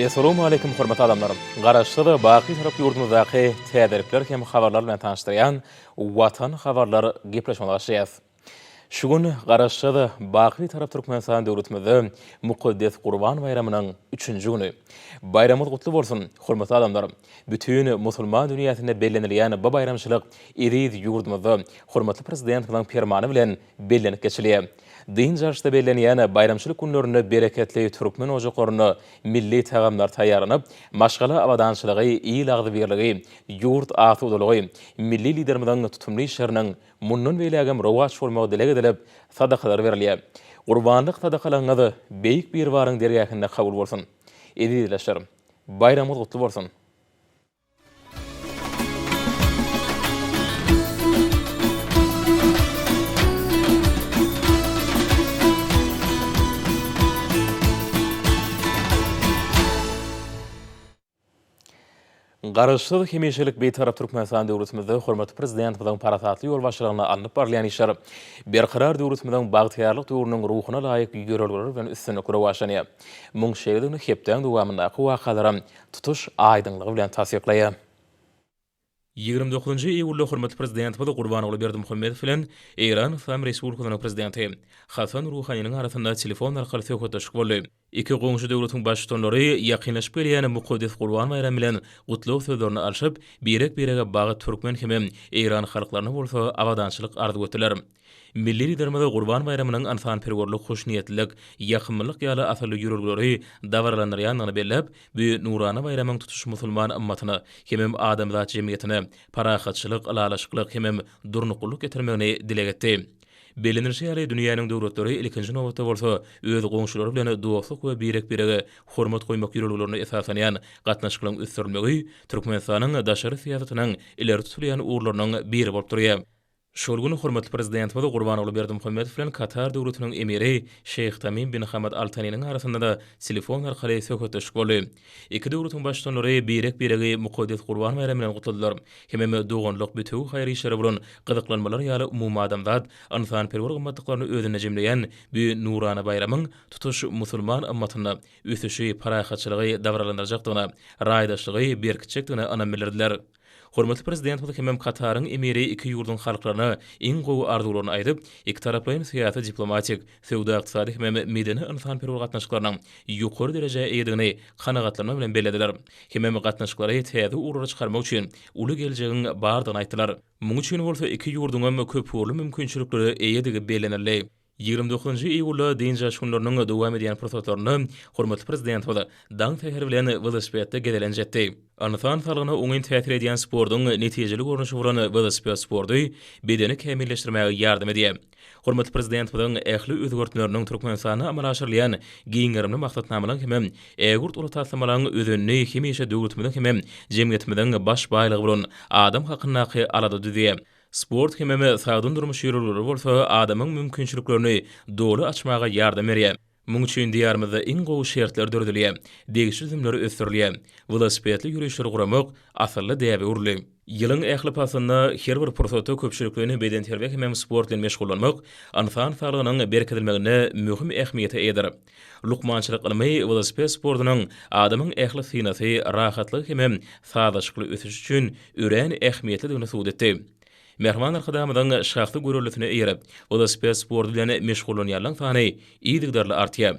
Assalamu alaykum hormatly adamlarym. Garaşdyry baqy tarap ýurdumyzdaky täderlikler hem habarlar bilen tanışdyrýan Watan habarlar gepleşmeli başlaýas. Şu gün Garaşdyry baqy tarap Türkmenistan döwletimizde Mukaddes Gurban bayramynyň 3-nji güni. Bayramyz gutly bolsun hormatly adamlarym. Bütün musulman dünýäsinde bellenilýän bu bayramçylyk iriz ýurdumyzda hormatly prezident bilen fermany bilen bellenip geçilýär. Din jarşda bellenýän bayramçylyk günlerinde bereketli türkmen ojaklaryna milli tagamlar taýýarlanyp, maşgala awadançylygy, ýyl agdy berligi, ýurt atulygy, milli liderimiziň tutumly işleriniň mundan beýlegem rowaç bolmagy dilek edilip, sadakalar berilýär. Gurbanlyk sadakalaryňyzy beýik bir baryň dergähinde kabul bolsun. Edilýärler. Bayramyz gutly bolsun. Garaşdyry hemişelik beýtarap Türkmenistan döwletimizde hormatly prezident bilen paratatly ýol başlygyna alınıp barlayan işler berqarar döwletimiziň bagtyarlyk döwrüniň ruhuna laýyk ýigörelger bilen üstünlikle başlanýar. Muň şeýlerini hepden dowamyndaky wakalara tutuş aýdynlygy bilen tasdiklaýar. 29-njy iýulda hormatly prezident bilen Gurbanoğlu Berdimuhammedow bilen Eýran Islam Respublikasynyň prezidenti Hasan Ruhanyň arasynda telefon arkaly söhbetleşik boldy. Iki goňşy döwletiň başçylary ýakynlaşyp gelýän Mukaddes Gurban bayramy bilen gutlaw sözlerini alşyp, birege bagy türkmen hem Eýran halklaryna bolsa awadançylyk ardy götürler. Milli liderimiz Gurban bayramynyň ansanperwerlik, hoşniyetlik, ýakynlyk ýaly asaly ýürelgleri dawarlandyrýanyny bellep, bu nurany bayramyň tutuş musulman ymmatyny hem adamzat jemgyýetini parahatçylyk, alalaşyklyk hem durnuklyk getirmegini dilek etdi. Belenirşi ýaly dünýäniň döwletleri ilkinji nowatda bolsa öz goňşulary bilen dostluk we birege hormat goýmak ýürelgilerini esasanýan gatnaşyklaryň üstürilmegi Türkmenistanyň daşary syýasatynyň ileri tutulýan uğurlarynyň biri bolup durýar. Şol güni hormatly prezident bilen Gurbanoğlu Berdimuhammedow bilen Katar döwletiniň emiri Şeyh Tamim bin Hamad Al Thany'niň arasynda da telefon arkaly söhbetleşik boldy. Iki döwletiň başçylary birege Mukaddes Gurban bayramy bilen gutladylar. Hemem doganlyk bütün haýry işleri bilen gyzyklanmalar ýaly umumy adamzat ansanperwer gymmatlyklaryny özüne jemleýän bu nurany bayramyň tutuş musulman ymmatyny ösüşi, parahatçylygy dawralandyrjakdygyna, raýdaşlygy berkitjekdigine anam bildirdiler. Hormatly prezident bilen hem Kataryň emiri iki ýurdun halklaryna iň gowy arzularyny aýdyp, iki taraplaryň syýasy, diplomatik, sowda, ykdysady hem medeni ansanperwer gatnaşyklarynyň ýokary derejede eýdigini kanagatlaryny bilen belediler. Hem gatnaşyklary täze uğurlara çykarmak üçin uly geljegiň bardygyny aýtdylar. Muň üçin bolsa iki ýurdun köp urly mümkinçilikleri eýdigi belenirli. 29-njy iýulda din jaşgynlarynyň dowam edýän proseslerini hormatly prezident bilen daň täher bilen velosipedde gedelenjetdi. Ansan salygyna oňyn täsir edýän spordyň netijeli görnüşi bolan velosiped sporty bedeni kämilleşdirmäge ýardam edýär. Hormatly prezident bilen ähli özgörtmeleriň Türkmenistana amal aşyrylýan giňerimli maksatnamalaryň hem ägurt ulataslamalaryň özünni hemişe döwletimiziň hem jemgyýetimiziň baş baýlygy bolan adam hakyny alada düzýär. Sport hememe sağdun durmuş ýürelgileri bolsa adamyň mümkinçiliklerini doly açmaga ýardam berýär. Muň üçin diýarymyzda iň gowy şertler dördülýär. Degişli zümleri ösdürilýär. Velosipedli ýürüşleri guramak asly däbi urly. Ýylyň ähli pasynda her bir pursatda köpçüliklerini beden terbiýe hem sport bilen meşgullanmak ansan sağlygynyň berketilmegine möhüm ähmiýet eýdir. Lukmançylyk ilmi velosiped sportunyň adamyň ähli synasy, rahatlyk hem sağdaşykly ösüş üçin ören ähmiýetli suwd etdi. Mehman arkadaşymyň şahsy görellisine eýerip, velosiped sportu bilen meşgullanýanlaryň sany ýygydarly artýar.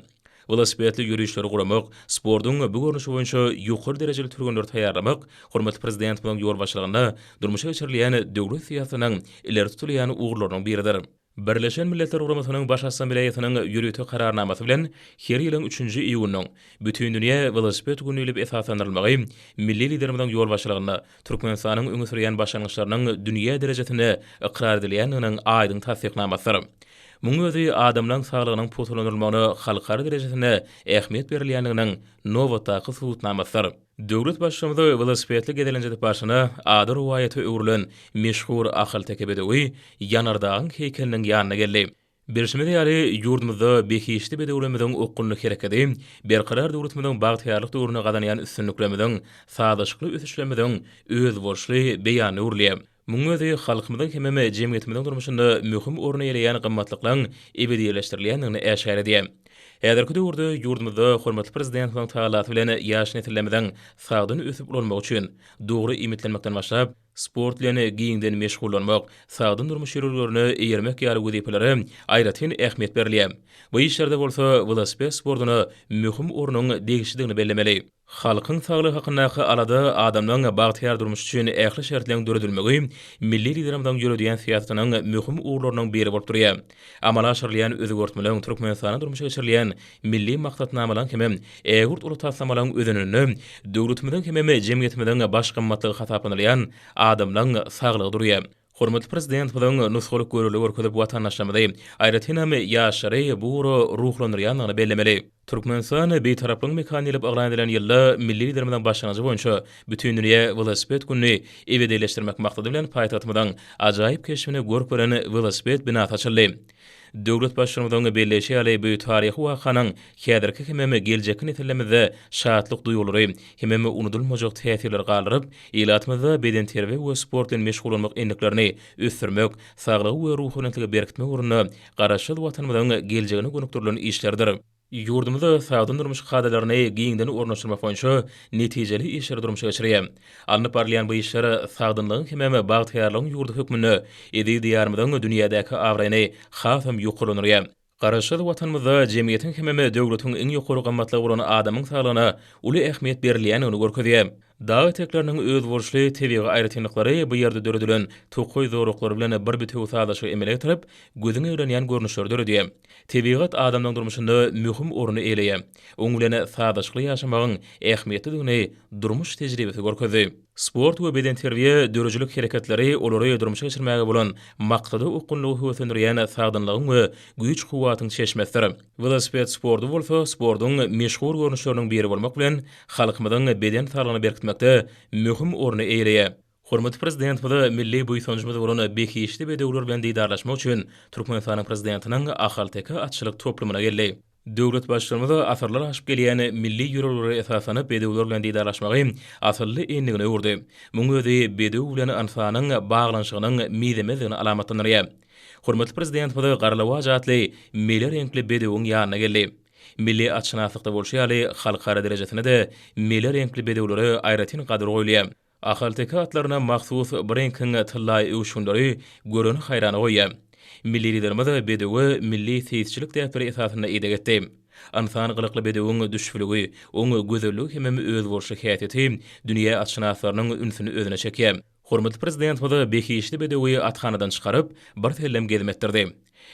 Velosipedli ýürüşleri guramak, sportuň bu görnüşi boýunça ýokary derejeli türgenler taýýarlamak, hormatly prezident bilen ýol başlygynda durmuşa geçirilýän döwlet syýasatynyň ileri tutulýan uğurlarynyň biridir. Birleşen Milletler Guramasynyň baş assambleýasynyň ýürütme kararnamasy bilen her ýylyň 3-nji iýulynyň bütün dünýä velosiped güni ile esaslandyrylmagy, milli liderimiziň ýol başlygynda Türkmenistanyň öňe sürýän başlanýyşlarynyň dünýä derejesinde ikrar edilýändiginiň aýdyn tasdiknamasy. Muň özi adamlaryň saglygynyň potolanylmagyna halkara derejesinde ähmiýet berilýändiginiň nowatdaky subutnamasy. Döwlet başçymyzy velosipedli gedelenjeti başyna ady ruwayaty öwrülen meşhur Ahal Tekebedewi ýanardagyň heykeliniň ýanyna geldi. Birşimede ýaly ýurdumyzda behişli bedewlemizden okulny hereketi, berqarar döwletimiziň bagtyarlyk döwrüne gadanýan üstünliklerimiziň, sadaşykly ösüşlerimiziň öz bolşly beýany urlýar. Muňa-da halkymyzyň hemme jemgyýetimiziň durmuşynda möhüm orny eýleýän gymmatlyklaryň ebediýleşdirilýändigini äşär edýär. Häzirki döwürde ýurdumyzda hormatly prezidentiň tagalaty bilen ýaş nesillemeden sagdyn ösüp bolanmak üçin dogry imitlenmekden başlap, sport bilen giýinden meşgullanmak, sagdyn durmuş ýerlerini eýermek ýaly wezipelere aýratyn ähmiýet berilýär. Bu işlerde bolsa velosiped sportuny möhüm ornyň degişdigini bellemeli. Halkyň saglygy hakyndaky alada adamlaryň bagtyar durmuş üçin ähli şertleň döredilmegi milli liderimiň ýöredýän siýasatynyň möhüm uğurlarynyň biri bolup durýar. Amala aşyrylýan özgörtmeleň Türkmenistana durmuşa geçirilýän milli maksatnamalaryň hemem ägurt uly taslamalaryň özenini döwletimiziň hemem jemgyýetimiziň baş gymmatlygy hasaplanylýan adamlaryň saglygy durýar. Hormatly prezident bilen nusgalyk görüli görkezip watandaşlarymyzy aýratynamy ýaşary buru ruhlandyrýanlygyny bellemeli. Türkmenistan beýtaraplyň mekany edip aglandylan ýylda milli liderimiň başlanýagy boýunça bütün dünýä velosiped gününi ebediýleşdirmek maksady bilen paýtagtymyň ajaýyp keşfini görüp gören velosiped binasy açyldy. Döwlet başçylygynyň belleşi ýaly bu taryhy wakanyň häzirki hemme geljeki nesillemizde şatlyk duýgulary, hemme unudulmajak täsirler galyryp, ýylatmyzda beden terbiýe we sport bilen meşgullanmak endiklerini ösdürmek, saglyk we ruhanyňyzy berkitmek ugrunda garaşyl watanymyzyň geljegini gönükdirlen işlerdir. Ýurdumyzda sagdyn durmuş hadalaryny giýinden ornaşdyrmak boýunça netijeli işler durmuşa geçirýär. Alnyp barlaýan bu işler sagdynlygyň hemme bagtyarlygyň ýurdu hökmüni edi diýarmyzyň dünýädäki awraýyny hasam ýokurlanýar. Garaşyl watanymyzda jemgyýetiň hemme döwletiň iň ýokary gymmatlygy bolan adamyň saglygyna uly ähmiýet berilýänini görkezýär. Dağı teklerinin öz borçly tebiği aýratynlyklary bu ýerde döredilen tokoy zoruklary bilen bir bütew sadaşy emele getirip, gözüňe öýrenýän görnüşler dörediýär. Tebigat adamyň durmuşynda möhüm orny eýleýär. Oň bilen sadaşly ýaşamagyň ähmiýetini durmuş tejribesi görkezýär. Sport we beden terbiýe dörejilik hereketleri olary durmuşa geçirmäge bolan maksady ukunlygy höwüslendirýän sagdynlygyň we güýç kuwatyň çeşmesidir. Velosiped sportu bolsa sportuň meşhur görnüşleriniň biri bolmak bilen halkymyzyň beden saglygyny berkitmekde möhüm orny eýleýär. Hormatly prezident bilen milli buýsanjymyzy bolan bekiýişli bedewler bilen diýdarlaşmak üçin Türkmenistanyň prezidentiniň ahal-teka atçylyk toplumyna geldi. Döwlet başçylygymyz asarlar aşyp gelýän milli ýöreglere esasanyp bedewler bilen diýdarlaşmagy asylly endigini öwürdi. Muň özi bedew bilen ansanyň baglanşygynyň miýdemezligini alamatlanýar. Hormatly prezident bilen garlawa jatly milli renkli bedewiň ýanyna geldi. Milli atşynaslykda bolşy ýaly halkara derejesinde de milli renkli bedewlere aýratyn gadyr goýulýar. Ahal-teka atlaryna mahsus bir renkiň tyllaý öwüşünleri göreni haýran goýýar. Milli liderimiz bedewi milli seyitçilik däpleri esasynda ide getdi. Ansan gylykly bedewiň düşfüligi, oňy gözelligi hemem öz bolşy häýeti dünýä atşynaslarynyň ünsüni özüne çekýär. Hormatly prezident bizi bekiýişli bedewi athanadan çykaryp bir tellem gezmetdirdi.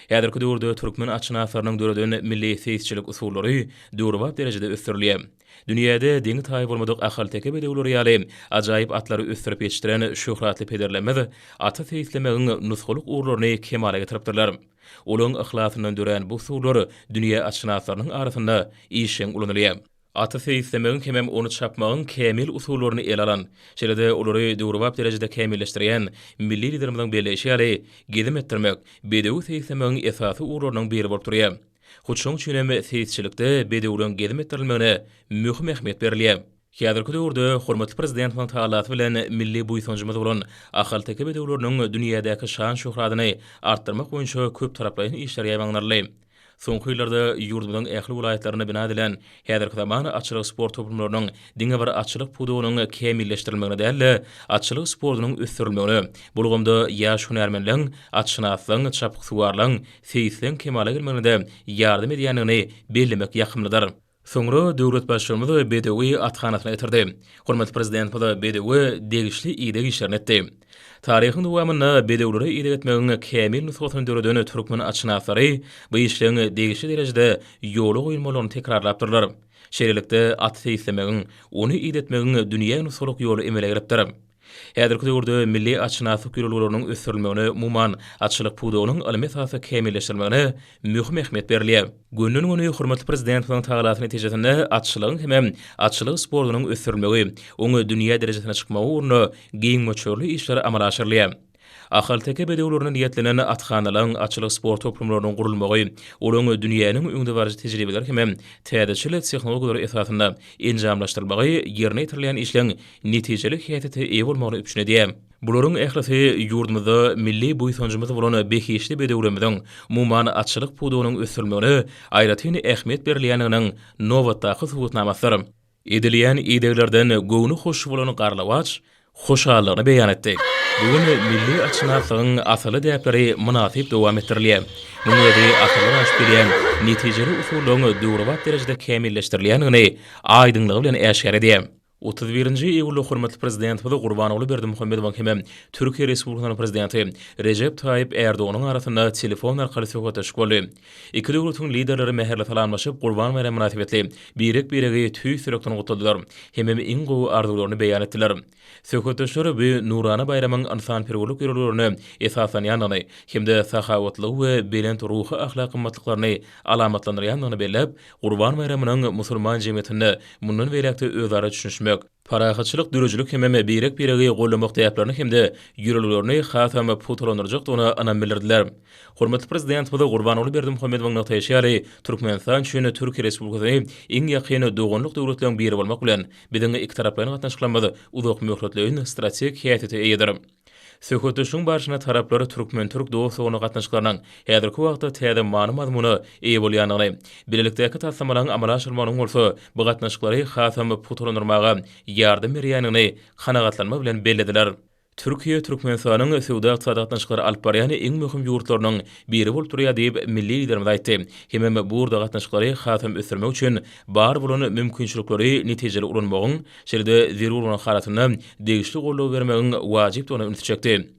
Häzirki döwürde türkmen atşynaslarynyň döreden milli seyitçilik usullary döwrüwap derejede ösdürilýär. Dünýäde deňi taýyp bolmadyk ahal-teke bedewleri ýaly ajaýyp atlary ösdürip ýetişdiren şöhratly pederlemez ata seyitlemegiň nusgalyk uğurlaryny kemale getiripdirler. Olaň ihlasyndan dören bu usullar dünýä atşynaslarynyň arasynda işeň ulanylýar. Ata seyitlemegiň hemem onu çapmagyň kemil usullaryny el alan, şeýle-de olary döwrüwap derejede kemilleşdirýän milli liderimiň belleşi ýaly gezim etdirmek bedewi seyitlemegiň esasy uğurlarynyň biri bolup durýar. Huçun çüneme seyitçilikde bedewleň gezim etdirilmegine möhüm ähmiýet berilýär. Häzirki döwürde hormatly prezidentiň tagalaty bilen milli buýsanjymyz bolan ahal-teke bedewleriniň dünýädäki şan şöhratyny artdyrmak boýunça köp taraplaýan işler ýaýmanlarly. Soňky ýyllarda ýurdumyzyň ähli welaýatlaryna bina edilen häzirki zamany atçylyk sport toplumlarynyň diňe bir atçylyk pudugynyň kemilleşdirilmegine däl, atçylyk sportunyň ösdürilmegine, bulgamda ýaş hunarmenliň, atşynaslaryň, çapyk suwarlaryň, seyitleň kemale gelmegine ýardym edýänligini bellemek ýakymlydyr. Soňra döwlet başçylygymyz bedewi athanasyna getirdi. Hormatly prezident bilen bedewi degişli ýygy işlerini etdi. Taryhyň dowamynda bedewlere ýygy etmegiň kemil nusgatyny döreden türkmen atşynaslary bu işlerini degişli derejede ýoly goýulmalaryny tekrarlapdyrlar. Şeýlelikde at seyitlemegiň, ony ýygy etmegiň dünýä nusgalyk ýoly emele giripdir. Häzirki döwürde milli atşynaslyk ýöregleriniň ösdürilmegine muman atçylyk pudugynyň alymy esasy kemilleşdirilmegine möhüm ähmiýet berilýär. Günnün güni hormatly prezident bilen tagalaty netijesinde atçylygyň hemem atçylyk sportunyň ösdürilmegi, oňy dünýä derejesine çykmagy ugruna giň möçörli işler amala aşyrylýar. Ahal-teke bedewlerine niýetlenen athanalyň atçylyk sport toplumlarynyň gurulmagy, olaň dünýäniň öňde barjy tejribeler hemem täzeçilik tehnologiýalary esasynda enjamlaşdyrylmagy ýerine ýetirilýän işleň netijeli häýeti eý bolmagyny üçin edýär. Buların ählisi ýurdumyzda milli buýsanjymyz bolan bekişli bedewlemizden umumany atçylyk pudugynyň ösürülmegine aýratyn ähmiýet berilýäniniň nowatdaky subutnamasy. Edilýän ideýlerden göwünü hoş bolan garlawaç hoşallygyny beýan etdi. Bugün milli açnasyň asaly däpleri munasyp dowam etdirilýär. Muňa asaly aşpilýän netijeli usullaryň döwrewat derejede kämilleşdirilýänini aýdynlygy bilen äşkär edýär. 31-nji iýulda hormatly prezident Gurbanogly Berdimuhammedow hem Türkiýe Respublikasynyň prezidenti Recep Tayyip Erdoğanyň arasynda telefon arkaly söhbetleşik boldy. Iki döwletiň liderleri meherle salamlaşyp Gurban bayramyna münasibetli birek-biregi tüý sürekden gutladylar. Hem iň gowy arzularyny beýan etdiler. Söhbetleşler bu nurana bayramyň ansan perwoluk ýerlerini esasan ýanyny hemde sahawatlyk we belent ruhy ahlak gymmatlyklaryny alamatlandyrýanlygyny bellep, Gurban bayramynyň musulman jemgyýetinde mundan berekde özara düşünmek, parahatçylyk dürüjlük hem birek-biregi gollamak täplerini hemde ýürellerini hasam putulandyrjakdygyny anam bildirdiler. Hormatly prezident Gurbanogly Berdimuhammedowyň nataýşary Türkmenistan üçin Türkiýe Respublikasyny iň ýakyn doganlyk döwletleriň biri bolmak bilen biziň iki taraplaryň gatnaşyklanmady uzak möhletliğin strategik häýaty eýdir. Söhbetleşiň başyna taraplary Türk dostugyny gatnaşyklarynyň häzirki wagtda täze many mazmuny eýe bolýanyny, bilelikdäki tassamalyň amala aşyrmanyň bolsa, bu gatnaşyklary hasam putulandyrmaga ýardym berýänini kanagatlanma bilen bellediler. Türkiýe Türkmenistanyň sowda ykdysady gatnaşyklary alyp barýan iň möhüm ýurtlarynyň biri bolup durýar diýip milli liderimiz aýtdy. Hem bu urda gatnaşyklary hasam ösürmek üçin bar bolan mümkinçilikleri netijeli ulanmagyň, şeýle zerur bolan halatyny degişli gollaw bermegiň wajyp ýolyny unutjakdy.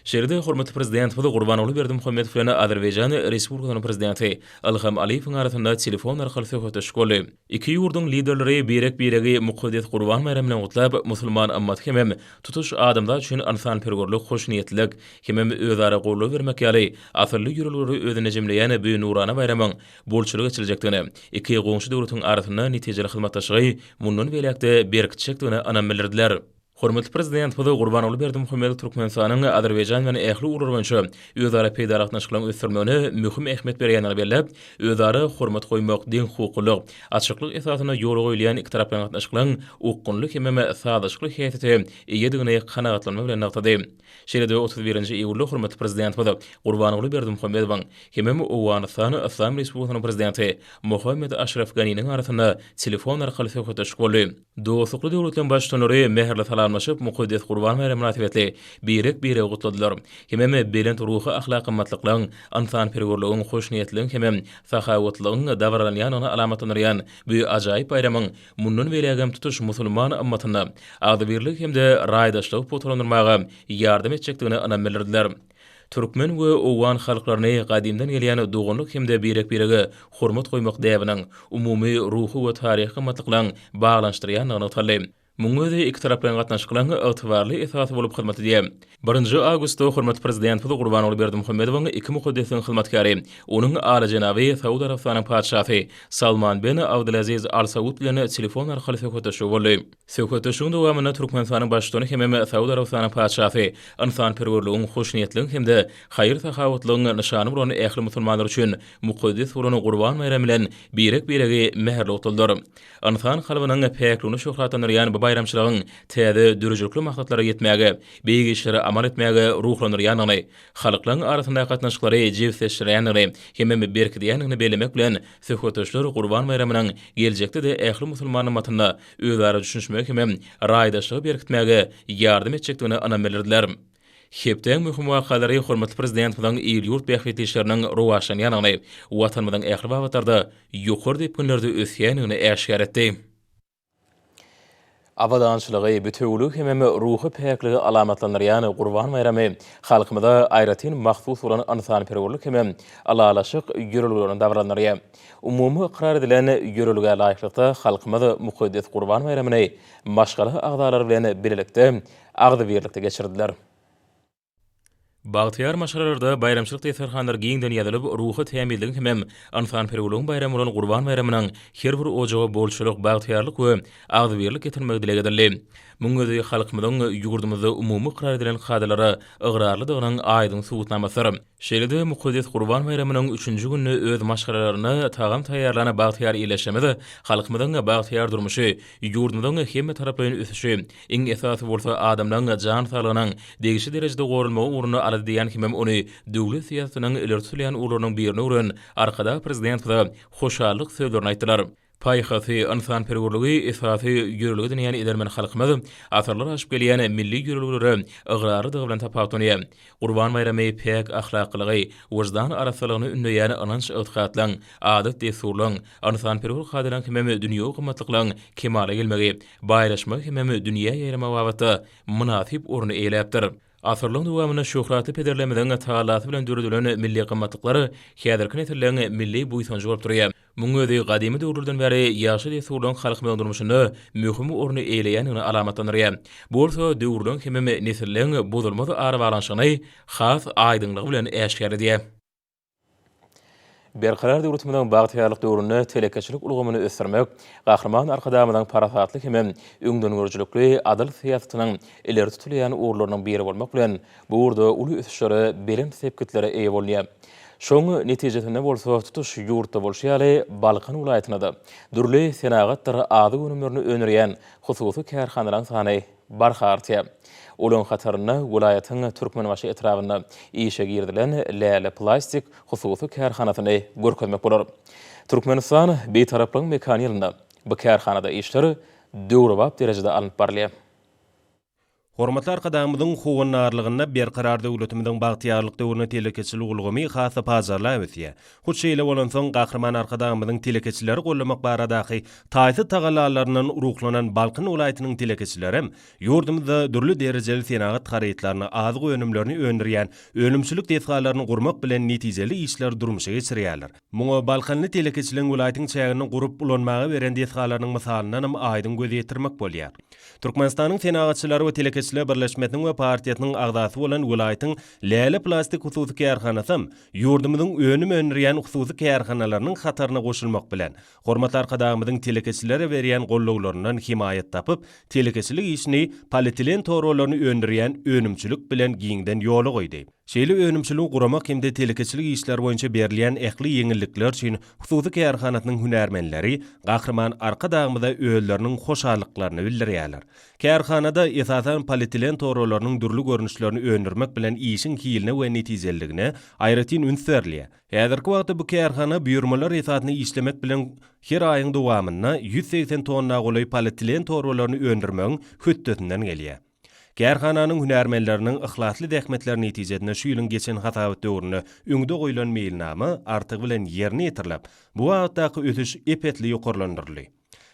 Şeride hormatly prezident Gurbanogly Berdimuhammedow bilen Azerbaýjan Respublikasynyň prezidenti Ilham Aliýewiň arasynda telefon arkaly söhbetleşik boldy. Iki ýurdun liderleri birek-biregi mukaddes Gurban bayramyny gutlap, musulman ammat hem tutuş adamlar üçin ansan perwerlik, hoşniýetlik hem özara gollaw bermek ýaly asyrly ýürelleri özüne jemleýän bu nurana bayramyň bolçulygy geçiljekdigini, iki goňşy döwletiň arasynda netijeli hyzmatdaşygy mundan berekde berkitjekdigini anam bildirdiler. Hormatly prezident Gurbanogly Berdimuhammedow Türkmenistanyň Azerbaýjan bilen ähli urargynça özara peýda gatnaşyklaryň ösürmegine möhüm ähmiýet berýänini bellep, özara hormat goýmak, din hukukluk, açyklyk esasyna ýol goýulýan iki taraplaryň gatnaşyklaryň ukgunlyk hem sadaşlyk häýaty eýedigine kanagatlanma bilen nagtady. Şeýle 31-nji iýulda hormatly prezident Gurbanogly Berdimuhammedowyň hem Owganystany Islam Respublikasynyň prezidenti Mohammed Ashraf Ganinyň arasynda telefon arkaly söhbetleşik boldy. Dostlukly döwletleriň başçylary meherle salamlaşyp mukaddes Gurban bayramyna münasibetli birek-bire gutladylar. Hem belent ruhy ahlak gymmatlyklaryň, ansan perwerligiň, hoşniýetligiň hem sahawatlygyň dawranýanyny alamatlandyrýan bu ajaýyp bayramyň mundan belegem tutuş musulman ammatyna agdybirlik hemde raýdaşlyk putulandyrmaga ýardym etjekdigini anam bildirdiler. Türkmen we Owgan halklaryny gadymdan gelýän doganlyk hemde birek-birege hormat goýmak däbiniň umumy ruhy we taryhy gymmatlyklaryň baglanşdyrýanyny taýlap. Muňa iki taraplaryň gatnaşyklaryň ygtybarly esasy bolup hyzmat edýär. 1-nji awgustda hormatly prezident Gurbanogly Berdimuhammedowyň iki mukaddesiň hyzmatkary, onuň ala jenaby Saudi Arabistanyň padşahy Salman bin Abdulaziz Al Saud bilen telefon arkaly söhbetleşik boldy. Söhbetleşiň dowamyna Türkmenistanyň başçylygy hem Saudi Arabistanyň padşahy ansan perwerligiň, hoşniýetligiň hemde haýyr sahawatlygyň nişany bolan ähli musulmanlar üçin mukaddes bolan Gurban bayramy bilen birek-biregi meherli gutladylar. Ansan halkynyň päkligini şöhratlandyrýan bu bayramçylygyň täze dürüjlikli maksatlara ýetmäge, beýgi işlere amal etmäge ruhlandyrýanyny, halklaryň arasynda gatnaşyklary jewseşdirýanyny, hem berkidýanyny bellemek bilen söhbetleşler Gurban bayramynyň geljekde de ähli musulman ammatyna özara düşünmek hem raýdaşlygy berkitmäge ýardym etjekdigini anam bildirdiler. Hepden möhüm wakalary hormatly prezident bilen ýurt bähwetli işleriniň rowaşanynyny, watanymyzyň ähli wagtlarda ýokary diýip günlerde ösýänini äşkär etdi. Abadançylygy, bütewlük hem ruhy päkligi alamatlandyrýan Gurban bayramy halkymyza aýratyn mahsus bolan ansan perwerlik hem alalaşyk ýürelgelerini dawranýar. Umumy iqrar edilen ýürelge laýyklykda halkymyz mukaddes Gurban bayramyny maşgala agdalary bilen birlikde agdybirlikde geçirdiler. Bagtyar maşgalalarda bayramçylyk tesirhanlar giňden ýazylyp ruhy tämizlik hem ansan perwerligiň bayramy bolan Gurban bayramynyň her bir ojagy bolçuluk, bagtyarlyk we agdybirlik getirmek dilegediler. Muňa da halkymyzyň ýurdumyzda umumy karar edilen hadalara ıgrarlydygynyň aýdyň subutnamasy. Şeýle-de Mukaddes Gurban bayramynyň 3-nji günü öz maşgalaryny tagam taýýarlana bagtyar ileşmedi. Halkymyzyň bagtyar durmuşy, ýurdumyzyň hemme taraplaryň ösüşi, iň esasy bolsa adamlaryň jan saglygynyň degişi derejede gorulmagy uğruna alady diýen kimem ony döwlet siýasatynyň ileri sürýän ularynyň birini uran arkada prezident bilen hoşallyk sözlerini aýtdylar. Paýhasy insan perwerligi esasy ýöreligi diýen edermen halkymyz asarlar aşyp gelýän milli ýörelgilere ıgrarlydygy bilen tapawtanyň. Gurban bayramy pek ahlaklygy, wajdan arasalygyny ünleýän ananç öwtgatlaň, adat desurlaň, insan perwer hadalan kimem dünýä gymmatlyklaryň kemale gelmegi, baýraşma kimem dünýä ýerime wagty munasip orny eýläpdir. Asırlyň dowamyna şöhraty pederlemeden taalaty bilen döredülen milli gymmatlykları häzirki nesilläň milli buýsanjy bolup durýar. Muňa özi gadymy döwürlerden bäri ýaşy desurlaň halkymyň durmuşyny möhüm orny eýleýänini alamatlanýar. Bu bolsa döwürleň hemem nesilläň bozulmaz arabalanşyny has aýdynlygy bilen äşkär edýär. Berkarar döwletimiň bagtyarlyk döwründe telekeçilik ulgamyny ösürmek, gahrman arkadamydan parasatlyk hemem öňden görjülükli adil siýasatynyň ileri tutulýan uğurlarynyň biri bolmak bilen bu urda uly ösüşleri belin sepkitlere eýe bolýar. Şoň netijesinde bolsa tutuş ýurtda bolşýaly Balkan welaýatynda dürli senagatlar ady günümlerini öňürýän hususy kärhanalaryň sany barhartýar. Olan hatarına welaýatyň Türkmenbaşy etrawyna işe girdilen Läle Plastik hususy kärhanasyny görkezmek bolar. Türkmenistan beýtaraplaryň mekaniýalyna bu kärhanada işleri döwrebap derejede alınıp barylýar. Hormatly arkadaşymyzyň howannarlygyna berkarar döwletimiň bagtyarlyk döwrüne telekeçilik ulgamy hasy pazarlaýar ötýär. Hutşeýle bolan soň gahrman arkadaşymyzyň telekeçileri gollamak baradaky taýsy tagalalaryndan uruklanan Balkan welaýatynyň telekeçileri ýurdumyzda dürli derejeli senagat hareýetlerini azyk önümlerini öndürýän önümçülük desgalaryny gurmak bilen netijeli işler durmuşa geçirýärler. Muňa Balkanly telekeçiligiň welaýatyň çägini gurup ulanmagy beren desgalarynyň mysalynyň aýdyn göz ýetirmek bolýar. Türkmenistanyň senagatçylary we telekeçiler birleşmesiniň we partiýasynyň agdasy bolan welaýatyň Läle Plastik hususy kärhanasy ýurdumyzyň önüm öndürýän hususy kärhanalarynyň hataryna goşulmak bilen hormatly arkadaşymyzyň telekeçilere berýän gollawlaryndan himayet tapyp telekeçilik işini polietilen torolaryny öndürýän önümçülük bilen giňden ýoly goýdy. Şeýle önümçülügi guramak hemde telekeçilik işler boýunça berilýän ähli ýeňillikler üçin hususy kärhanasynyň hünärmenleri gahrman arkadaşymyza öýleriniň hoşallyklaryny bildirýärler. Kärhanada esasan polietilen torolarynyň dürli görnüşlerini öndürmek bilen işin hiýiline we netijeligine aýratyn ünserliýär. Häzirki wagtda bu kärhana buyurmalar esasyny işlemek bilen her aýyň dowamyna 180 tonna goly polietilen torolaryny öndürmegiň höttetinden gelýär. Kärhananyň hünärmenleriniň ihlasly dähmetleri netijesinde şu ýylyň geçen hatabat döwrüne öňde goýulan meýilnama artyk bilen ýerine ýetirilip, bu wagtdaky ösüş epetli ýokarlandyrly.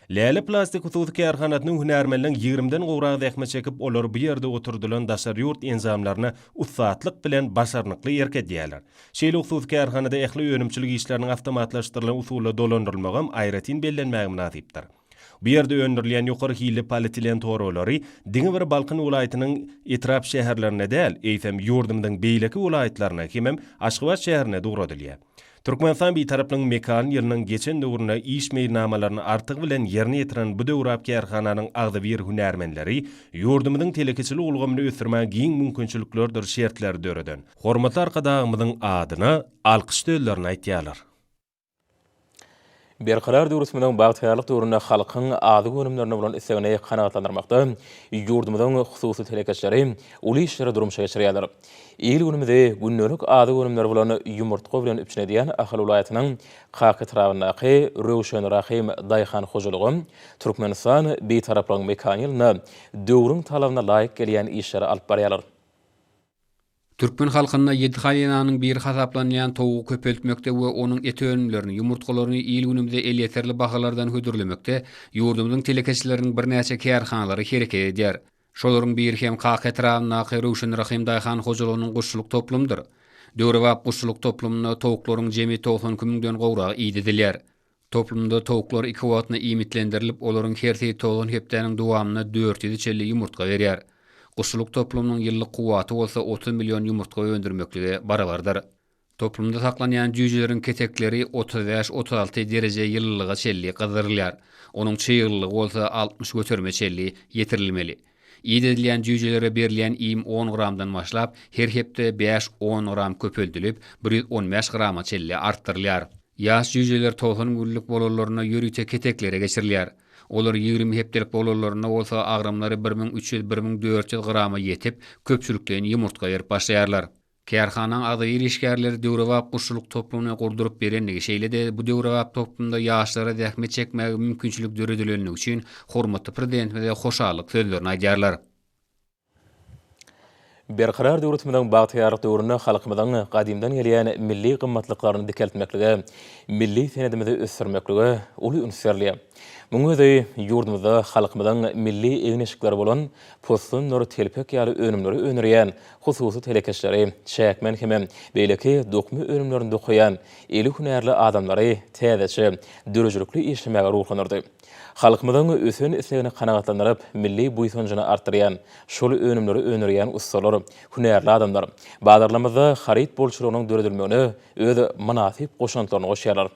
Läle Plastik hususy kärhanasynyň hünärmenleriň 20-den gowrak dähmet çekip olar bu ýerde oturdulan daşar ýurt enzamlaryny ussatlyk bilen başarnykly erkedýärler. Şeýle hususy kärhanada ähli önümçülük işleriniň awtomatlaşdyrylan usulla dolandyrylmagy aýratyn bellenmägi münasipdir. Bu ýerde öndürilýän ýokary hili polietilen torolary diňe bir Balkan welaýatynyň etrap şäherlerine däl, eýsem ýurdumyň beýleki welaýatlaryna hemem Aşgabat şäherine dugradylýar. Türkmenistan beýtaraplaryň mekan ýylynyň geçen döwrüne iş meýilnamalaryny artyk bilen ýerine ýetiren bu döwrap kärhananyň agdy bir hünärmenleri ýurdumyň telekeçilik ulgamyny ösürmäge giň mümkinçiliklerdir şertler döreden. Hormatly arkadaşymyzyň adyna alkyş döwürlerini aýtýarlar. Berkarar döwretimiň bagtyarlyk döwründe halkyň ady görünümlerine bolan isegine kanagatlandyrmakda ýurdumyň hususy telekeçileri uly işleri durmuşa geçirýärler. Ýyl günümizde günnelik ady görünümleri bolan ýumurtga bilen üpçünediýän Ahal welaýatynyň Kak etrawynaky Röwşen Rahim Daýhan hojalygy Türkmenistan beýtaraplaryň mekaniýalyna döwrüň talabyna laýyk gelýän işleri alyp barýarlar. Türkmen halkyna 7 haýyanyň bir hasaplanýan towu köpeltmekde we onuň et önümlerini, ýumurtkalaryny ýyl günümizde el ýeterli bahalardan hödürlemekde ýurdumyň telekeçileriniň bir näçe kärhanalary hereket edýär. Şolaryň biri hem Kak etrawynaky Röwşen Rahim Daýhan hojalygynyň guşuluk toplumdyr. Döwrebap guşuluk toplumyna towuklaryň jemi 90 000-den gowrak ýedilýär. Toplumda towuklar 2 wagtna imitlendirilip, olaryň herti toğun hepdeniň dowamyna 4-7 çelli ýumurtka berýär. Guşuluk toplumunun ýyllyk kuwaty bolsa 30 milyon ýumurtka öndürmeklige barabardyr. Toplumda saklanýan jüýjeleriň ketekleri 35-36 derece ýyllyga çelli gyzyrylýar. Onuň çyýylygy bolsa 60 göterme çelli ýetirilmeli. İdedilen jüjelere berilýän iýim 10 gramdan başlap her hepde 5-10 gram köpeltilip 115 grama çelle arttyrylýar. Ýaş jüjeler 90 günlük bolarlaryna ýürüýte keteklere geçirilýär. Olar 20 hepdelik bolarlaryna bolsa agramlary 1300-1400 grama ýetip köpçülükden ýumurtga berip başlaýarlar. Kärhanaň agyr işgärleri döwrewap guşuluk toplumy gurdurup berendigi şeýle-de bu döwrewap toplumda ýaşlara dähmet çekmäge mümkinçilik döredileni üçin hormatly prezidentimize hoşallyk sözlerini aýdýarlar. Berqarar döwletimiň bagtýarlyk döwrüne halkymyzyň gadymdan gelýän milli gymmatlyklaryny dikeltmekligi, milli senedimizi ösürmekligi uly ünsürli. Muňa ýurdumyzda halkymyzyň milli egneşikleri bolan postun nur telpek ýaly önümleri önerýän hususy telekeşleri çäkmen hemem beýleki dokmy önümlerinde goýan eli hünärli adamlary täzeçe dürüjlükli işlemäge ruhlanyrdy. Halkymyzyň ösen islegini kanagatlandyryp milli buýsunjyny artdyrýan, şol önümleri önerýän ustalar, hünärli adamlar bagdarlamyzda harit bolçulugynyň döredilmegine öz manasip goşantlaryny goşýarlar.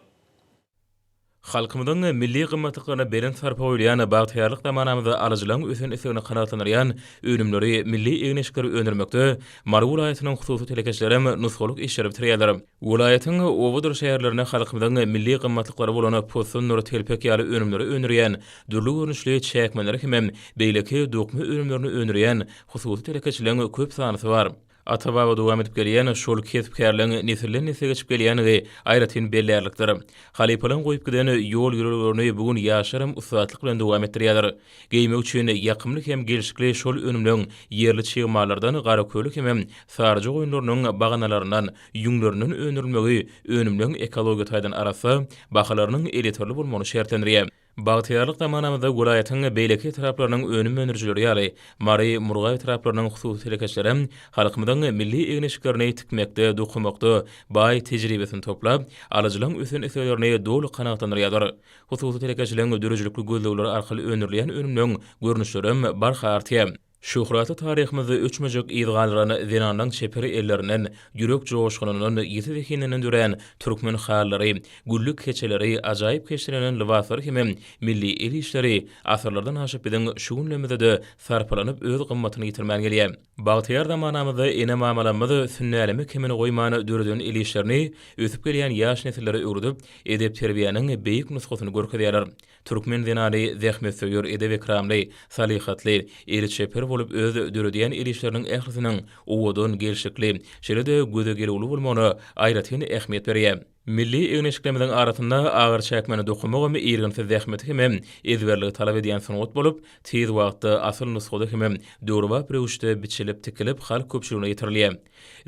Halkymyzyň milli gymmatlyklaryna beren sarpa bolýan bagtýarlyk zamanamyzda alyjylaryň ösen islegini kanagatlanýan önümleri milli egneşikleri önermekde Mary welaýatynyň hususy telekeşlerim nusgalyk işleri bitirýärler. Welaýatyň owadyr şäherlerine halkymyzyň milli gymmatlyklary bolan postun nur telpek ýaly önümleri önerýän dürli görnüşli çäkmeleri hemem beýleki dokmy önümlerini önerýän hususy telekeşleriň köp sanysy bar. Atababa dowam edip gelýän şol kesipkärligiň nesilden nesile geçip gelýänigi aýratyn bellerlikdir. Halipalan goýup giden ýol ýürülerini bugun ýaşarym usatlyk bilen dowam etdirýärler. Geýmek üçin ýakymlyk hem gelişikli şol önümleň ýerli çygmalardan gara kölik hem sarjy goýunlarynyň baganalaryndan ýüňleriniň önerilmegi önümleň ekologiýa taýdan arasy bahalarynyň elitörli bolmagyny şertlendirýär. Bagtýarlyk zamanamyzda welaýatyň beýleki taraplarynyň önüm önerjileri ýaly Mary Murgay taraplarynyň hususy telekeşleri halkymyzyň milli egneşiklerini tikmekde, dokumakda baý tejribesini toplap, alyjylaryň ösen isleglerini dolu kanagatlandyrýarlar. Hususy telekeşleriň dürüjlükli gözlegleri arkaly önerilýän önümleň görnüşleri barha artýar. Şöhraty taryhymyzda öçmejek ýyzganlaryny zinanyň çeperi ellerinden, ýürek joşgunynyň ýetidikininden dören türkmen hallary, güllük keçeleri, ajaýyp keçirilen libaslar hemem milli el işleri asyrlardan haşyp giden şu günlemizde de sarpalanyp öz gymmatyny ýitirmän gelýär. Bagtyar zamanamyzda ene mamalamyzy sünnäleme kemini goýmany döredýän el işlerini ösüp gelýän ýaş nesillere öwredip, edep terbiýanyň beýik nusgasyny görkezýärler. Türkmen zinany zähmet söýür, edep ekramly, salihatly, eli çeper bolup öz döredýän el işleriniň ählisiniň owadan gelişikli, şeýle-de göze gelýär bolmagyna aýratyn ähmiýet berýär. Milli egneşiklerimiň arasynda agyr çäkmeni dokumagy we ýergensiz zähmeti hem ezberligi talap edýän sunat bolup, tez wagtda asyl nusgada hem döwrewap rewişde biçilip tikilip halk köpçüligine ýetirilýär.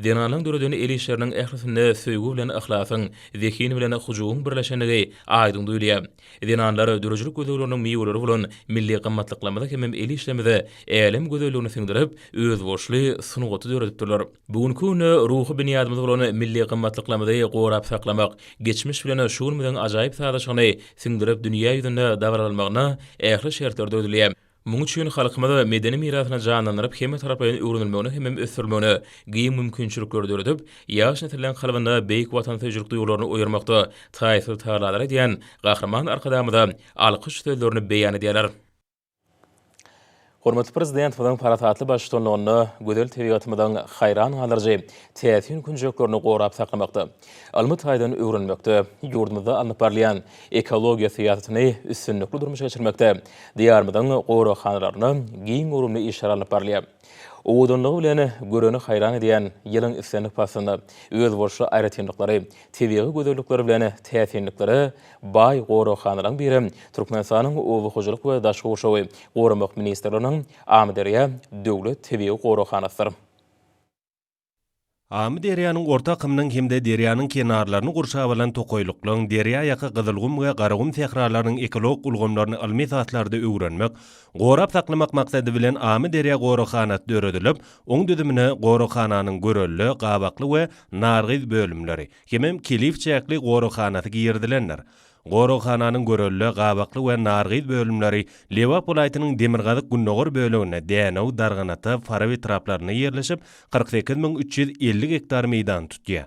Dinanyň döredýän el işleriniň ählisinde söýgü bilen ahlasyň, zekini bilen hujugyň birleşenligi aýdyn duýulýar. Dinanlar dürüjlük gözlegleriniň meýweleri bolan milli gymmatlyklary hem el işlerimizde älim gözleglerini siňdirip, öz boşly sunugaty döredipdirler. Bugünkü güne ruhy binýadymyz bolan milli gymmatlyklary gorap saklamak, geçmiş bilen şuur bilen ajaýyp sadaşyny siňdirip dünýä ýüzünde davralmagyna ähli şertler döwdülýär. Muň üçin halkymyza medeni mirasyna janlandyryp hem taraplaryň öwrünilmegine hem ösürmegine giň mümkinçilikler döredip, ýaş nesilden kalbynda beýik watansyjylyk duýgularyny oýarmakda taýsir taýlarlar edýän gahrman arkadamyda alkyş sözlerini beýan edýärler. Hormatly prezident bilen paratatly başçylygyny gödel tebigatymyň haýran halarjy täsin günjeklerini gorap saklamakda. Almy taýdan öwrenmekde, ýurdumyzda alınıp barlayan ekologiýa syýasatyny üstünlikli durmuşa geçirmekde. Diýarmyzyň gorakhanylaryny giň urumly işler alyp barlaýar. Owadanlygy bilen göreni haýran edýän ýylyň islenip pasyny öz bolşy aýratynlyklary, tebigy gözellikleri bilen täsinlikleri baý gorakhanylaryň biri Türkmenistanyň owy hojalyk we daşky goşawy goramak ministrliginiň Amderiýa döwlet tebigy gorakhanasy. Amy derýanyň orta kymynyň hemde derýanyň kenarlaryny gurşap alan tokoýluklyň derýa ýaky Gyzylgum we Garagum sehralarynyň ekolog ulgamlaryny almy zatlarda öwrenmek, gorap saklamak maksady bilen Amy derýa gorakhanat döredilip, oň düzümine gorakhananyň görelli, gabakly we nargyz bölümleri, hemem kelif çäkli gorakhanaty girdilenler. Gorakhananyň görelli, gabakly we nargyz bölümleri Lewap welaýatynyň Demirgazyk Günnogor bölegine dänew darganaty Farawi traplaryna ýerleşip 48350 hektar meýdan tutýar.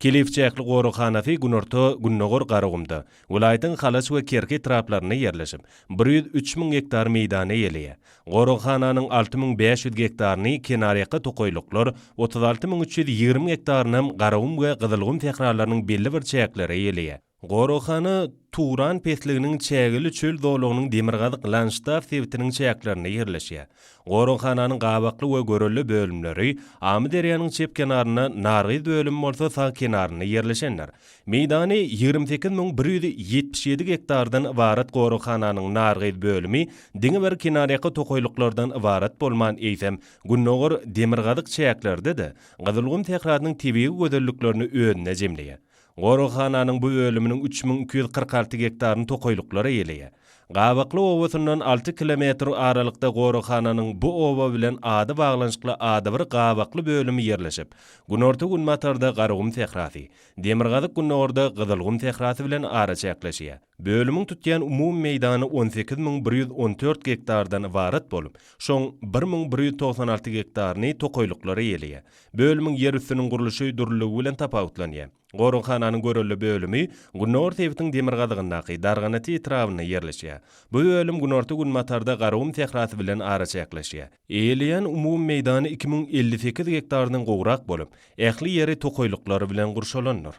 Kelifçäkli gorahanasy günorta günnogor garagymda. Vilayatyň Halas we Kerki traplaryna yerleşip 103.000 hektar meýdana ýelýär. Gorahananyň 6.500 hektaryny kenaryaqa tokoýluklar, 36.320 hektaryny garagym we gyzylgym tekrarlarynyň belli bir çäkleri ýelýär. Gorahana Turan pesliginiň çägili çöl dolugynyň demirgazyk landşaft sebitiniň çäklerine ýerleşýär. Gorahananyň gabakly we görelli bölümleri Amy derýanyň çep kenaryna nargy bölüm bolsa sağ kenaryna ýerleşenler. Meýdany 28.177 hektardan ibarat Gorahananyň nargy bölümi diňe bir kenaryaqa tokoýluklardan ibarat bolman eýsem günnogor demirgazyk çäklerde-de gyzylgym tekrarlarynyň tebigi gözelliklerini öňüne jemleýär. Gorahananyň bu bölüminiň 3246 hektaryny tokoýluklara ýelýär. Gabakly owasundan 6 kilometr aralykda Gorahananyň bu owa bilen ady baglanşykly ady bir gabakly bölümi ýerleşip, günorta gün matarda garagym tekrasy, demirgazyk günnogorda gyzylgym tekrasy bilen ara çäkleşýär. Bölümiň tutýan umum meýdany 18.114 hektardan ibarat bolup, şoň 1.196 hektaryny tokoýluklara ýelýär. Bölümiň ýer üstüniň gurulşy durlugy bilen tapawutlanýar. Gorahananyň görelli bölümi Günnor sebitiň demirgazygyny darganaty etrawyna ýerleşýär. Bu bölüm günorta gün matarda garagym tekrasy bilen ara çäkleşýär. Eýleýän umum meýdany 2058 hektardan gowrak bolup, ähli ýeri tokoýluklary bilen gurşalanýar.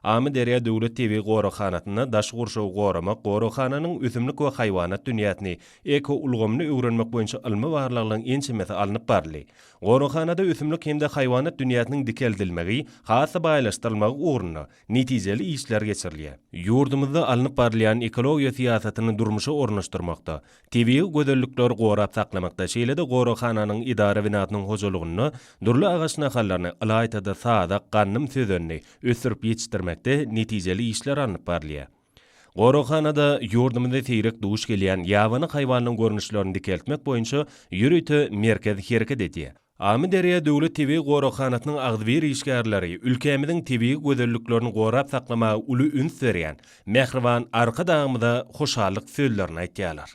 Amy derýä döwlet tebigi gorahanatyna daş gurşaw goramak gorahananyň ösümlik we haýwanat dünýäsini eko ulgamyny öwrenmek boýunça ilmi barlygynyň ençemesi alınıp barly. Gorahanada ösümlik hemde haýwanat dünýäsiniň dikeldilmegi, hasy baýlaşdyrylmagy ugruna netijeli işler geçirilýär. Ýurdumyzda alınıp barlayan ekologiýa siýasatyny durmuşa ornaşdyrmakda, tebigi gözellikler gorap saklamakda şeýle-de gorahananyň idara binatynyň hojalygyny, durly agaç nahallaryny alaýtada sadak gannym sözenini ösürip ýetişdirmek netijeli işler alınıp barlýar. Gorahanada ýurdumyzda seýrek duş gelýän ýabany haýwanyň görnüşlerini dikeltmek boýunça ýürüýte merkez hereket edýär. Amy derýä döwlet tebigi gorahanatynyň agdyber işgärleri ülkemiziň tebigi gözelliklerini gorap saklamagy uly üns berýän Mehriban arka dagymyda hoşallyk sözlerini aýtýarlar.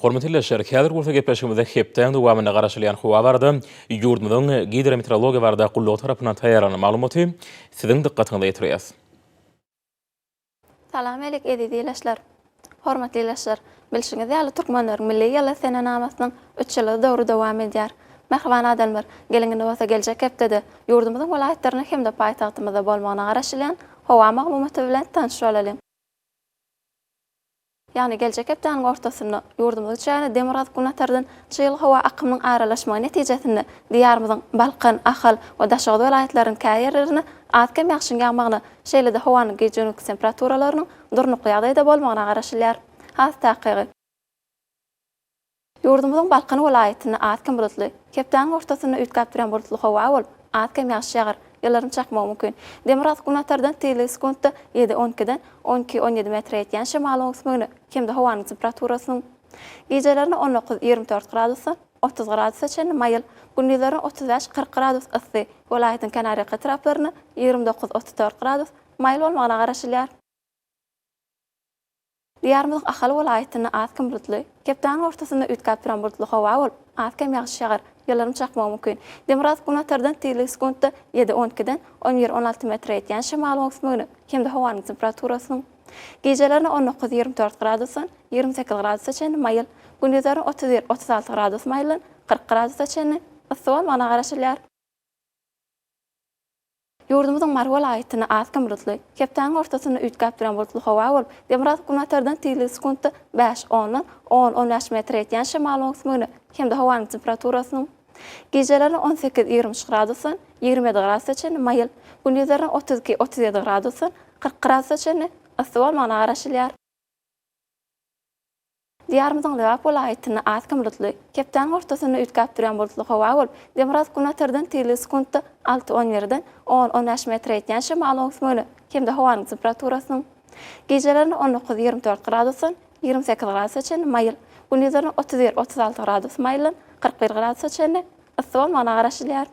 Hormatly dinleýärler, häzir bolsa gepleşigimizde hepden dowamyna garaşylýan howa bardy. Ýurdumyzyň gidrometeorologiýa barada gullugy tarapyndan taýýarlanan maglumaty siziň dikkatiňizde ýetirýär. Salam aleyk edilýärler. Hormatly dinleýärler, bilşiňiz ýaly türkmenleriň milli ýaly sene namasynyň 3 ýyly döwri dowam edýär. Mehriban adamlar, gelinginde bolsa geljek hepdede ýurdumyzyň welaýatlaryny hem de paýtagtymyzda bolmagyna garaşylýan howa maglumaty bilen tanışyp alalım. Yani gelecek hepden ortasında yurdumuz çayını demirgazyk günatardan çyl hawa akymynyň aralaşmagy netijesinde diýarymyzyň Balkan, Ahal we daşary welaýatlarynyň käýerlerini atkem ýagşyň ýagmagyny şeýle-de hawanyň gece temperaturalarynyň durnukly ýagdaýda bolmagyna garaşylýar. Has takygy. Yurdumyzyň Balkan welaýatyny atkem bulutly, hepden ortasynda üýtgäp duran bulutly hawa bolup, atkem ýagşy ýagar. Ýyllaryň çakmagy mümkin. Demirgazyk günatardan tili sekundda 7-12-den 12-17 metr ýetýän şemaly öňsüňi hemde hawanyň temperaturasynyň gecelerine 19-24 gradusdan 30 gradusa çenli maýyl, gündüzleri 35-40 gradus ysy, welaýatyň kenaryaqa taraplaryny 29-34 gradus maýyl bolmagyna garaşylýar. Diýarymyzyň Ahal welaýatyny atkem bulutly, hepden ortasynda üýtgäp duran bulutly hawa bolup, atkem ýagşy ýagar. Ýyllaryň çakmagy mümkin. Demirgazyk günatardan tili sekundda 7-12-den 11-16 metr ýetýän şemaly öňsüňi hemde hawanyň temperaturasynyň gecelerine 19-24 gradusdan 28 gradusa çenli maýyl, gündüzleri 31-36 gradus maýyl, 40 gradusa çenli ysy bolmagyna garaşylýar. Ýurdumyzyň Mar welaýatyny atkem bulutly, hepden ortasynda üýtgäp duran bulutly hawa bolup, demirgazyk günatardan tili sekundda 5-10-dan 10-15 metr ýetýän şemaly öňsüňi hemde hawanyň temperaturasynyň geceleri 18-20 gradusdan 27 gradusa çenli maýyl, gündüzleri 32-37 gradusdan 40 gradusa çenli ysy bolmagyna garaşylýar. Diýarymyzyň Lewap welaýatyny atkem bulutly, hepden ortasynda üýtgäp duran bulutly hawa bolup, demirgazyk günatardan tili sekundda 6-17-den 10-15 metr ýetýän şemaly öňsüňi hemde hawanyň temperaturasynyň geceleri 19-24 gradusdan 28 gradusa çenli maýyl, gündüzleri 31-36 gradus maýyl, 41 gradusa çenli ysy bolmagyna garaşylýar.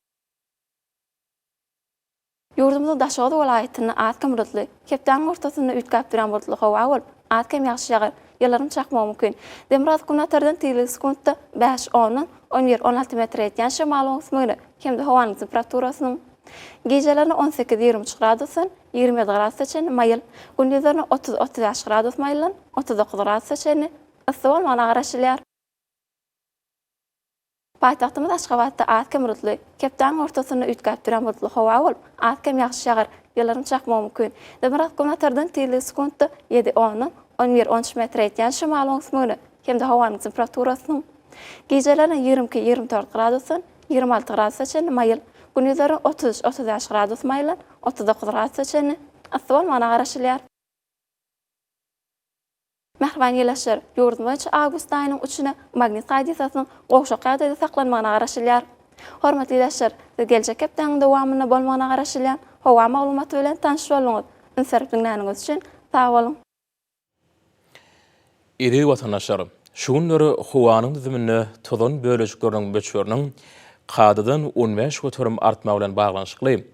Ýurdumyzyň daşary welaýatyny atkem bulutly, hepden ortasynda üýtgäp duran bulutly hawa bolup, atkem ýagşy ýagar. Ýyllaryň çakmagy mümkin. Demirgazyk günatardan tili sekundda 5-10-dan 11-16 metr ýetýän şemaly öňsüňi hemde hawanyň temperaturasynyň Gecelerini 18-23 gradusdan 27 gradus seçen mayıl, gündüzlerini 30-35 gradus mayıllan 39 gradus seçen ısı bolmagyna garaşylýar. Paýtagtymyz Aşgabatda atkem bulutly, kepden ortasyny üýtgäp duran bulutly hawa bolup, atkem ýagşy ýagar, ýylaryň çakmagy mümkin. Demirak gunatardan tili sekundda 7-10, 11-13 metr etýän şymal oňsmyny, hemde hawanyň temperaturasynyň gecelerini 22-24 gradusdan 26 gradus seçen mayıl, gündüzleri 30-35 gradus mayıllan 39 gradus seçen ısı bolmagyna garaşylýar. Mehriban ýelaşlar, ýurdumyň awgust aýynyň üçine magnit radiýasiýasynyň gowşak ýagdaýda saklanmagyna garaşylýar. Hormatly ýelaşlar, geljek hepden dowamyny bolmagyna garaşylýan hawa maglumaty bilen tanış boluňuz. Ünsärip dinläniňiz üçin sag bolun. Iri watandaşlar, şu günleri howanyň düzümini tozan bölejikleriniň böçöriniň qadadan 15 götürüm artma bilen baglanşykly.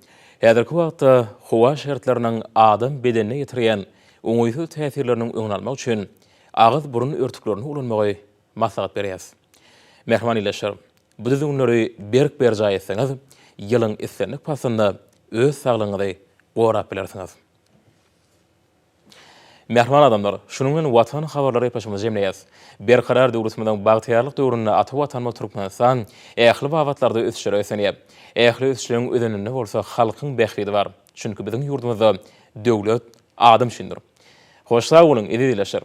Häzirki wagtda howa şertleriniň adam bedenine ýetirýän oňuýsuz täsirleriniň öňüne almak üçin agyz burun örtüklerini ulanmagy maslahat berýäs. Mehman ýelaşlar, bu düzümleri berk berjaý etseňiz, ýylyň islenlik pasynda öz saglygyňyzy gorap bilersiňiz. Mehman adamlar, şunun bilen watan habarlary ýapaşymyzy jemleýäs. Berkarar döwrüsiniň bagtýarlyk döwründe aty watan turkmansan, ähli babatlarda ösüşleri ösenýär. Ähli ösüşleriň ödeninde bolsa halkyň bäxtidi bar. Çünki biziň ýurdumyzda döwlet adam şindir. Hoş sag bolun, edi dileşer.